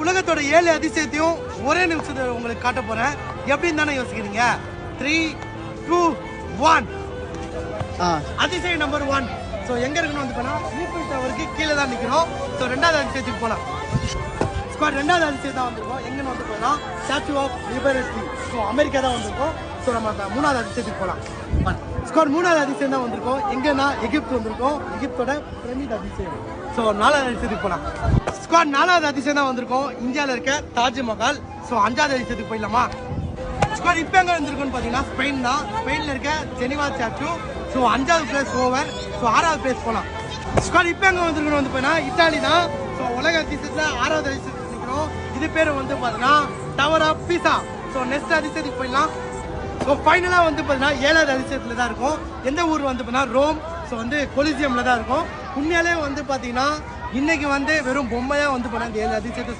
உலகத்தோட 7 அதிசயத்தையும் ஒரே நிமிஷத்துல உங்களுக்கு காட்ட போறேன். எப்படின்னு தானே யோசிக்கிறீங்க? 3, 2, 1. அதிசயம் நம்பர் 1. ஸோ எங்க இருக்குன்னு வந்து போனா ஈஃபில் டவருக்கு கீழே தான் நிற்கிறோம். ஸோ 2வது அதிசயத்துக்கு போகலாம். ஸ்குவாட் 2வது அதிசயம் தான் வந்திருக்கோம். எங்கன்னு வந்து போனா Statue of Liberty. So America தான் வந்திருக்கோம். ஸோ நம்ம 3வது அதிசயத்துக்கு போகலாம். ஸ்குவாட் 3வது அதிசயம் தான் வந்திருக்கோம். எங்கன்னா எகிப்து வந்திருக்கோம். எகிப்தோட பிரமிட் அதிசயம். ஸோ 4வது அதிசயத்துக்கு போகலாம். ஸ்குவாட் 4வது அதிசயம் தான் வந்திருக்கோம். இந்தியாவில் இருக்க தாஜ்மஹால். ஸோ 5வது அதிசயத்துக்கு போயிடலாமா? ஸ்குவாட் இப்போ எங்கே வந்திருக்கோன்னு பார்த்தீங்கன்னா ஸ்பெயின் தான். ஸ்பெயினில் இருக்க ஜெனிவா ஸ்டாச்சு. ஸோ 5வது பிளேஸ் ஓவர். ஸோ 6வது பிளேஸ் போகலாம். ஸ்குவாட் இப்போ எங்கே வந்திருக்கணும் வந்து போயினா இத்தாலி தான். ஸோ உலக அதிசயத்தில் 6வது அதிசயத்துக்கு நிற்கிறோம். இது பேர் வந்து பார்த்தீங்கன்னா tower of Pisa. So next அதிசயத்துக்கு போயிடலாம். ஸோ ஃபைனலாக வந்து பார்த்தீங்கன்னா 7வது அதிசயத்தில் தான் இருக்கும். எந்த ஊர் வந்து பார்த்தீங்கன்னா ரோம். ஸோ வந்து கொலிசியமில் தான் இருக்கும். உண்மையாலே வந்து பார்த்தீங்கன்னா இன்னைக்கு வந்து வெறும் பொம்மையாக வந்து பார்த்தீங்கன்னா இந்த 7 அதிசயத்தை